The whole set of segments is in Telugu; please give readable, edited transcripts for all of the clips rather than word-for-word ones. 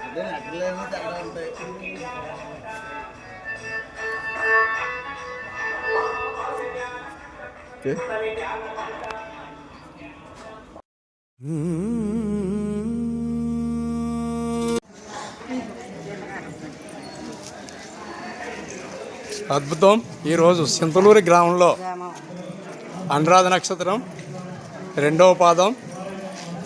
అదే అట్లేమో తేడా ఉంటాయి. అద్భుతం. ఈరోజు సింతలూరి గ్రామంలో అనురాధ నక్షత్రం 2వ పాదం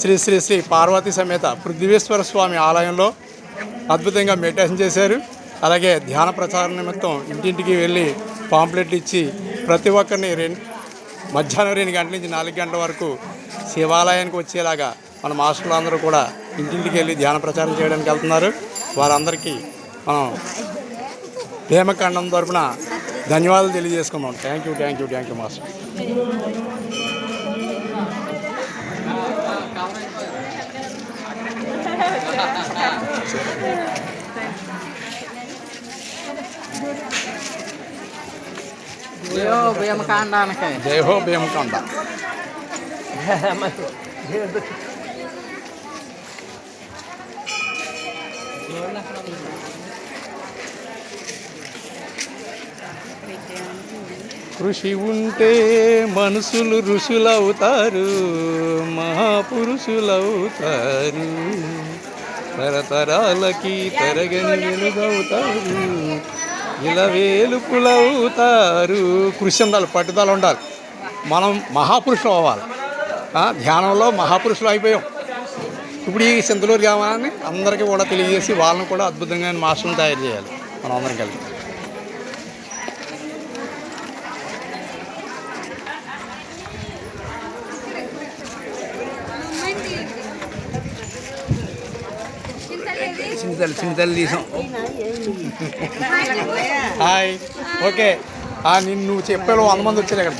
శ్రీ శ్రీ శ్రీ పార్వతీ సమేత పృథ్వీశ్వర స్వామి ఆలయంలో అద్భుతంగా మెడిటేషన్ చేశారు. అలాగే ధ్యాన ప్రచారం నిమిత్తం ఇంటింటికి వెళ్ళి పాంప్లెట్లు ఇచ్చి ప్రతి ఒక్కరిని మధ్యాహ్నం 2 గంటల నుంచి 4 గంటల వరకు శివాలయానికి వచ్చేలాగా మన మాస్టర్లు అందరూ కూడా ఇంటింటికి వెళ్ళి ధ్యాన ప్రచారం చేయడానికి వెళ్తున్నారు. వారందరికీ మనం భీమఖండం తరపున ధన్యవాదాలు తెలియజేసుకున్నాం. Thank you master. జై హో భీమఖండానికి. జై హో భీమఖండ. కృషి ఉంటే మనుషులు ఋషులవుతారు, మహాపురుషులవుతారు, తరతరాలకి తరగని వెలుగవుతారు, ఇలా వేలుపులవుతారు. కృషి ఉండాలి, పట్టుదల ఉండాలి. మనం మహాపురుషులు అవ్వాలి. ధ్యానంలో మహాపురుషులు అయిపోయాం. ఇప్పుడు ఈ సింతలూరు గ్రామాన్ని అందరికీ కూడా తెలియజేసి వాళ్ళని కూడా అద్భుతంగా మాస్టర్ని తయారు చేయాలి మనం అందరం కలిసి. చింతలు తీసాం. హాయ్. ఓకే. నువ్వు చెప్పావు 100 మంది వచ్చారు అక్కడ.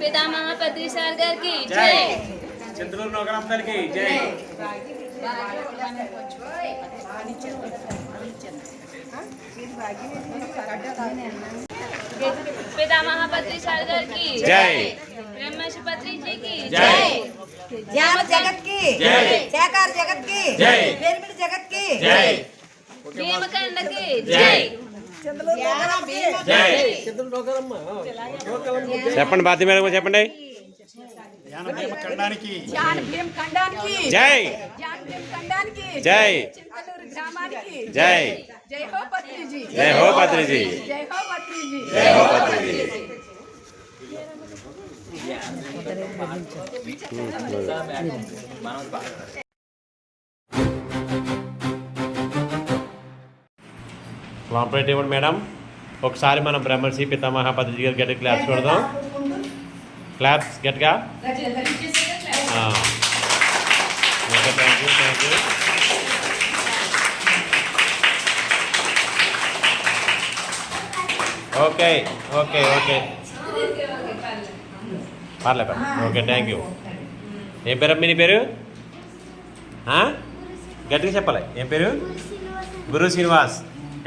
పితామహ పత్రిసార్ గారికి జై. చింతలూరు నగరంకి జై. పితామహ పత్రిసార్ గారికి జై. బ్రహ్మర్షి పత్రిజీకి జై. జ్ఞాన జగత్ కి జై. సేకార జగత్ కి జై. పిరమిడ్ జగత్ కి జై. భీమఖండకి జై. జై. చెప్పండి బాధ్య మేడం చెప్పండి. భీమఖండానికి జ్ఞాన భీమ ఖండానికి జై. జ్ఞాన భీమ ఖండానికి జై. చింతలూరు గ్రామానికి జై. జై హో పత్రిజీ. జై హో పత్రిజీ. జై హో పత్రిజీ. జై హో పత్రిజీ. కోఆపరేట్ ఇవ్వండి మేడం. ఒకసారి మనం బ్రహ్మర్షి పితామహ పత్రిజీ గారి గట్టి క్లాప్స్ కొడదాం. క్లాప్స్ గట్టిగా. Thank you. ఓకే. పర్లేదు. Okay thank you. ఏం పేరు మీ పేరు? గట్టిగా చెప్పాలి. ఏం పేరు? గురు శ్రీనివాస్.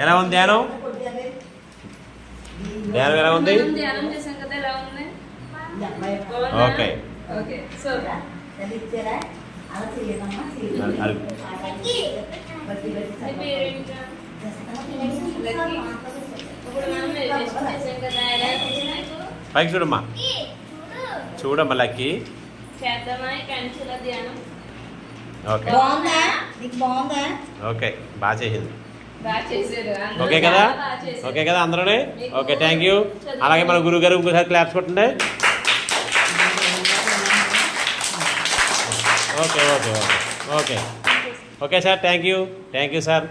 ఎలా ఉంది ధ్యానం? ఎలా ఉంది? ఓకే. పైకి చూడమ్మా. లక్కీ. ఓకే. ఓకే బాగా చేసింది. ఓకే కదా అందరూనే. Okay thank you. అలాగే మన గురువు గారు ఇంకోసారి క్లాప్స్ కొట్టండి. Okay sir. Thank you sir.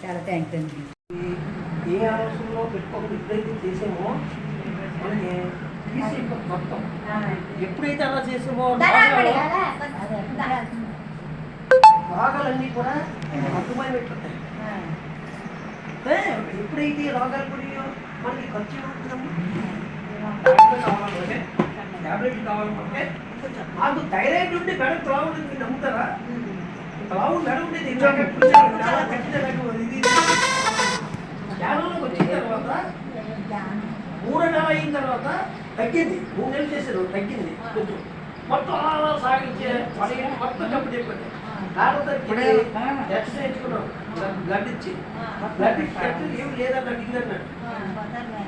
చాలా థ్యాంక్స్ అండి. ఏ ఆలోచనలో పెట్టుకోకుండా ఇప్పుడైతే చేసామో మనకి ఎప్పుడైతే అలా చేసామో రోగాలన్నీ కూడా అర్థమైనట్లుంటాయి. ఎప్పుడైతే రోగాలు పడియో మనకి ఖర్చు ఏమవుతున్నాము, ట్యాబ్లెట్లు కావాలంటే మాకు థైరాయిడ్ ఉంటే మేడం త్రావు మీరు నమ్ముతారా? త్రావు మేడం ఉండేది జ్ఞానంలోకి వచ్చిన తర్వాత 3 నెలలు అయిన తర్వాత తగ్గింది. 3 నెలలు చేశారు, తగ్గింది కొంచెం. మొత్తం అలా సాగించే మొత్తం చెప్పు చెప్పండి. టెస్ట్ చేయించుకున్నాం, బ్లడ్ ఇచ్చి బ్లడ్ టెస్ట్ ఏమి లేదా తగ్గింది అన్నాడు.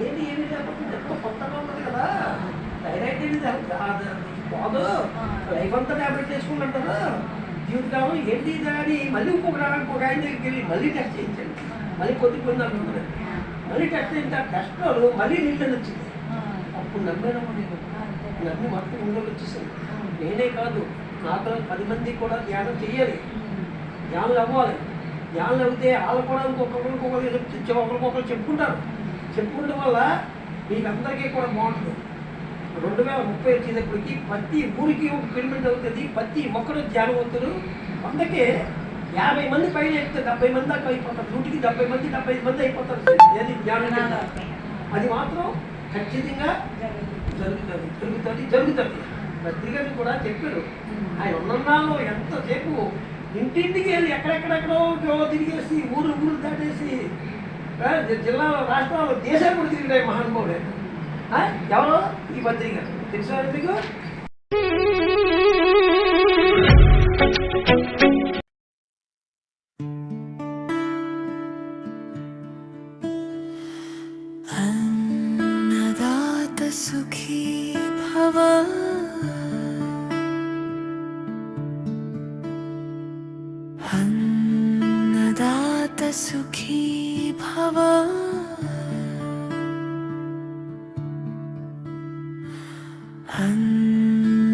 ఏంటి ఏమి లేకపోతే ఎంతో కొత్తగా ఉంటుంది కదా, థైరాయిడ్ ఏమి పోదు, లైఫ్ అంతా ట్యాబ్లెట్ వేసుకుంటారు జీవితకాలం ఏంటి దాని. మళ్ళీ ఇంకొక ఆయన దగ్గరికి వెళ్ళి మళ్ళీ టెస్ట్ చేయించండి, మళ్ళీ కొద్ది అనుకుంటున్నాను. మళ్ళీ టెస్ట్ చేయించి ఆ టెస్ట్లో మళ్ళీ నీళ్ళు వచ్చింది. అప్పుడు నమ్మానమ్మా నేను, నమ్మి మొత్తం ఇంట్లోకి వచ్చేసాను. నేనే కాదు, నాతో 10 మంది కూడా ధ్యానం చెయ్యాలి, ధ్యానులు అవ్వాలి. ధ్యానులు అవుతే వాళ్ళు కూడా ఒకరికొకరు చెప్పుకుంటారు. చెప్పుకుంటే వల్ల మీకు అందరికీ కూడా బాగుంటుంది. 2030 వచ్చేటప్పటికి ప్రతి ఊరికి ఒక పిరమిడ్ అవుతుంది, ప్రతి ఒక్కరు ధ్యానవంతులు. అందుకే 50 మంది పైన చెప్తే 70 మంది దాకా అయిపోతారు. 100కి 70 మంది 75 మంది అయిపోతారు. ఏది ధ్యానం కింద అది మాత్రం ఖచ్చితంగా జరుగుతుంది. పత్రికలు కూడా చెప్పారు. ఆయన ఉన్నన్నాళ్ళు ఎంతసేపు ఇంటింటికి వెళ్ళి ఎక్కడెక్కడెక్కడో తిరిగేసి ఊరు దాటేసి జిల్లాలో, రాష్ట్రాల్లో, దేశాలు కూడా తిరిగినాయి మహానుభావుడు. ఎవరో ఈ పత్రిక తెలుసు మీకు. अन्नदाता सुखी भव, अन्नदाता सुखी भव,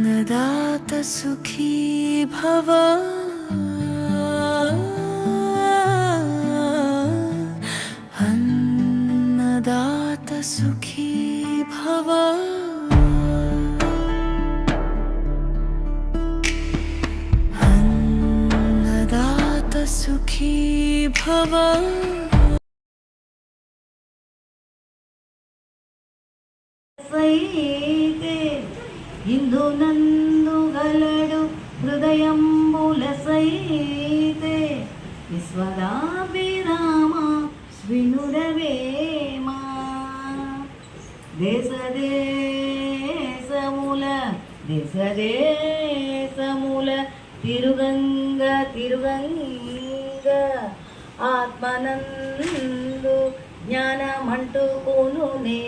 अन्नदाता सुखी भव, अन्नदाता सुखी भव, अन्नदाता सुखी भव। ఇందునందుగలడు హృదయంబుల సైతే విశ్వదాభిరామ వినురవేమా. దేశదేశముల తిరుగంగ ఆత్మనందు జ్ఞానమంటుకొనునే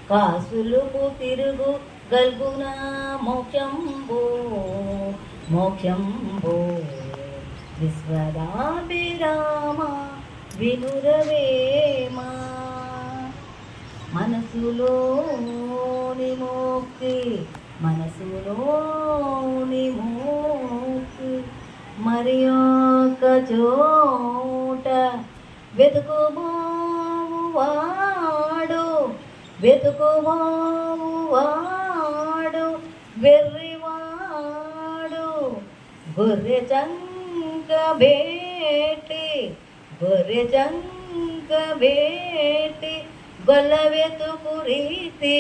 కాసులుకు తిరుగు గల్గునా మోక్షంబో విశ్వదాభిరామ వినురవేమా. మనసులోని ముక్తి మరి ఒక చోట వెతుకువాడు వెర్రివాడు గొర్రె చంక బేటి గొల్ల వెతుకు రీతి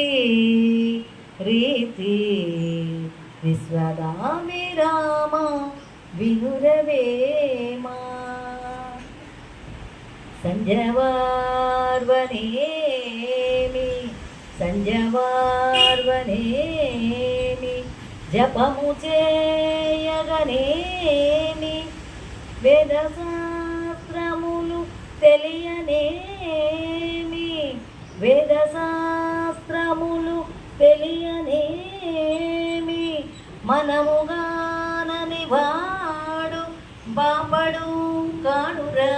విశ్వదాభిరామ వినురవేమా. సంజవార్వనేమి జపము చేయగనేమి వేదశాస్త్రములు తెలియనేమి మనముగానని వాడు బాపడు కాడురా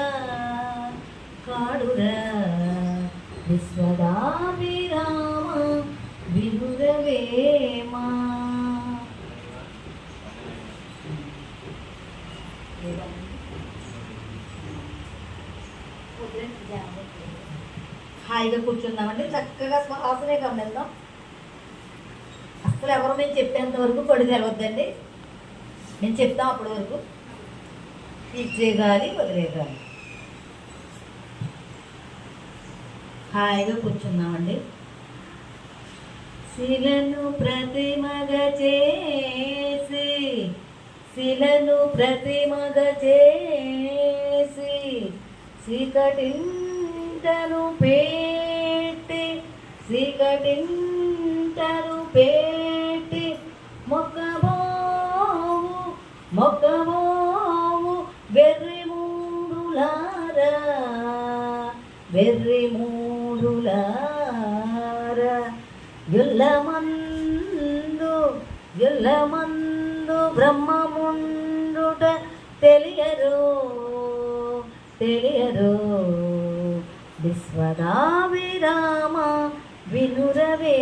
విశ్వదాభిరామ వినురవేమా. హాయిగా కూర్చుందామండి. చక్కగా శ్వాసనే గమనిద్దాం. అసలు ఎవరు మేము చెప్పేంత వరకు పడి తెలవద్దండి. నేను చెప్తాం అప్పటి వరకు ఇచ్చేగాలి వదిలేగాలి. హాయిగా కూర్చుందామండి. శిలను ప్రతిమగ చేసి శిలను ప్రతిమగ చేసి చీకటింటను పెట్టి చీకటింటను పెట్టి మొక్కబోవు వెర్రి మూడులారా వెర్రి మూడులారా ఎల్లమందు బ్రహ్మముండుట తెలియరు విశ్వదావిరామ వినురవే